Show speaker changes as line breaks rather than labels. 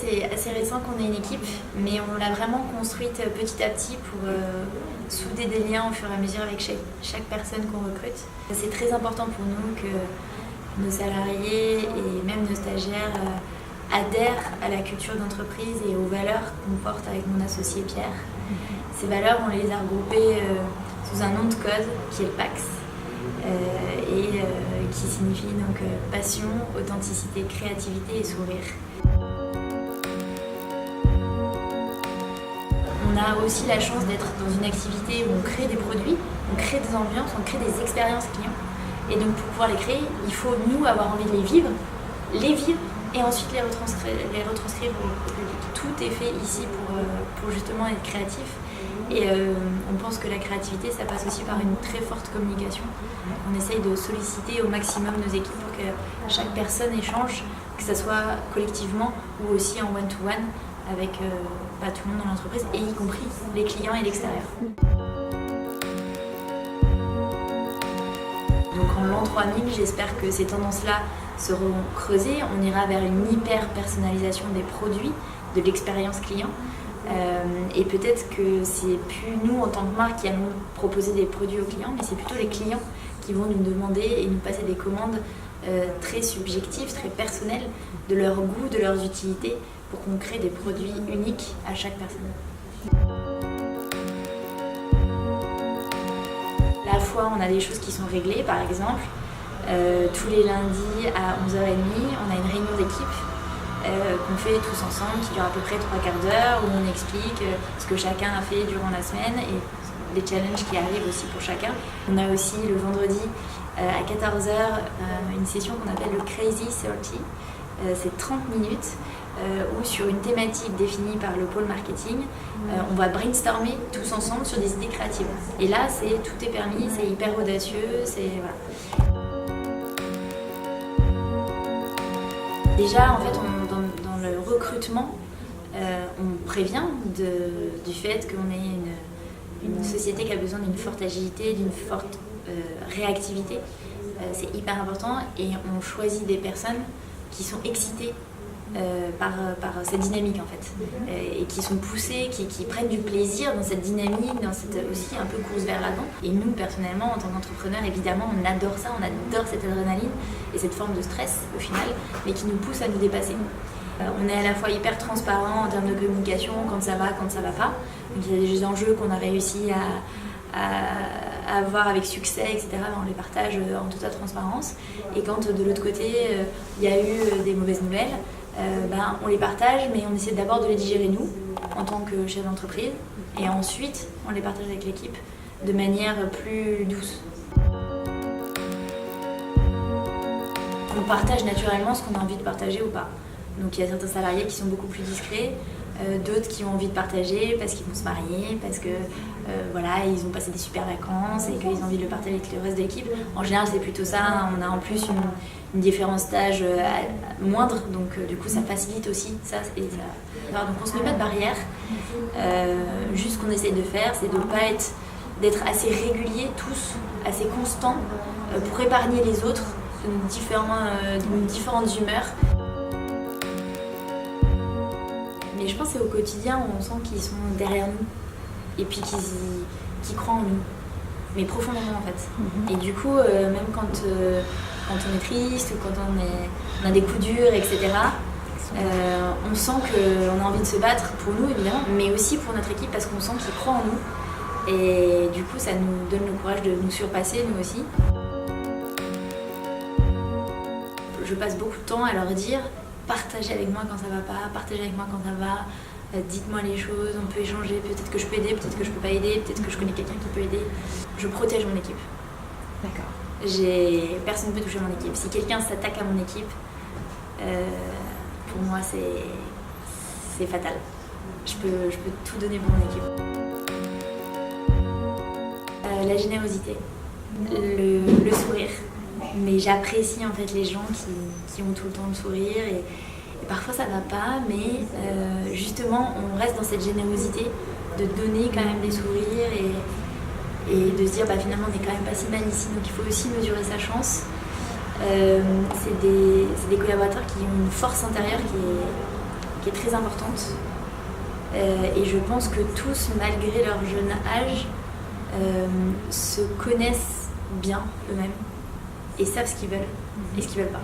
c'est assez récent qu'on ait une équipe, mais on l'a vraiment construite petit à petit pour souder des liens au fur et à mesure avec chaque personne qu'on recrute. C'est très important pour nous que nos salariés et même nos stagiaires adhèrent à la culture d'entreprise et aux valeurs qu'on porte avec mon associé Pierre. Ces valeurs, on les a regroupées sous un nom de code qui est le PAX et qui signifie donc passion, authenticité, créativité et sourire. On a aussi la chance d'être dans une activité où on crée des produits, on crée des ambiances, on crée des expériences clients. Et donc pour pouvoir les créer, il faut nous avoir envie de les vivre et ensuite les retranscrire au public. Tout est fait ici pour justement être créatif. Et on pense que la créativité, ça passe aussi par une très forte communication. On essaye de solliciter au maximum nos équipes pour que chaque personne échange, que ce soit collectivement ou aussi en one-to-one avec tout le monde dans l'entreprise, et y compris les clients et l'extérieur. Donc en l'an 3000, j'espère que ces tendances-là seront creusées. On ira vers une hyper-personnalisation des produits, de l'expérience client. Et peut-être que c'est plus nous en tant que marque qui allons proposer des produits aux clients, mais c'est plutôt les clients qui vont nous demander et nous passer des commandes très subjectives, très personnelles, de leur goût, de leurs utilités, pour qu'on crée des produits uniques à chaque personne. À la fois, on a des choses qui sont réglées, par exemple, tous les lundis à 11h30, on a une réunion d'équipe qu'on fait tous ensemble, qui dure à peu près 3 quarts d'heure, où on explique ce que chacun a fait durant la semaine et les challenges qui arrivent aussi pour chacun. On a aussi le vendredi à 14h une session qu'on appelle le Crazy 30. C'est 30 minutes où sur une thématique définie par le pôle marketing, on va brainstormer tous ensemble sur des idées créatives. Et là, tout est permis, c'est hyper audacieux, voilà. Déjà, en fait, dans le recrutement, on prévient du fait qu'on est une société qui a besoin d'une forte agilité, d'une forte réactivité. C'est hyper important et on choisit des personnes qui sont excitées par cette dynamique en fait, et qui sont poussées, qui prennent du plaisir dans cette dynamique, dans cette aussi un peu course vers l'avant. Et nous personnellement en tant qu'entrepreneurs, évidemment on adore ça, on adore cette adrénaline et cette forme de stress au final, mais qui nous pousse à nous dépasser. On est à la fois hyper transparent en termes de communication, quand ça va pas. Donc il y a des enjeux qu'on a réussi à avoir avec succès, etc. On les partage en toute transparence. Et quand de l'autre côté, il y a eu des mauvaises nouvelles, on les partage, mais on essaie d'abord de les digérer nous, en tant que chef d'entreprise, et ensuite on les partage avec l'équipe de manière plus douce. On partage naturellement ce qu'on a envie de partager ou pas. Donc il y a certains salariés qui sont beaucoup plus discrets, d'autres qui ont envie de partager parce qu'ils vont se marier, parce que ils ont passé des super vacances et qu'ils ont envie de le partager avec le reste de l'équipe. En général, c'est plutôt ça. On a en plus une différence d'âge moindre, donc du coup, ça facilite aussi ça. Donc on se met pas de barrière. Juste ce qu'on essaye de faire, c'est d'être assez réguliers tous, assez constants pour épargner les autres de différentes humeurs. Mais je pense que c'est au quotidien où on sent qu'ils sont derrière nous et puis qu'ils croient en nous, mais profondément en fait. Et du coup, même quand on est triste ou quand on a des coups durs, etc., on sent qu'on a envie de se battre pour nous évidemment, mais aussi pour notre équipe parce qu'on sent qu'ils croient en nous. Et du coup, ça nous donne le courage de nous surpasser, nous aussi. Je passe beaucoup de temps à leur dire « partagez avec moi quand ça va pas, partagez avec moi quand ça va, dites-moi les choses, on peut échanger, peut-être que je peux aider, peut-être que je peux pas aider, peut-être que je connais quelqu'un qui peut aider. » Je protège mon équipe.
D'accord.
Personne ne peut toucher mon équipe. Si quelqu'un s'attaque à mon équipe, pour moi c'est fatal. Je peux tout donner pour mon équipe. La générosité, le sourire. Mais j'apprécie en fait les gens qui ont tout le temps le sourire et parfois ça va pas, mais justement on reste dans cette générosité de donner quand même des sourires et de se dire finalement on n'est quand même pas si mal ici, donc il faut aussi mesurer sa chance. C'est des collaborateurs qui ont une force intérieure qui qui est très importante. Et je pense que tous, malgré leur jeune âge, se connaissent bien eux-mêmes et savent ce qu'ils veulent et ce qu'ils veulent pas.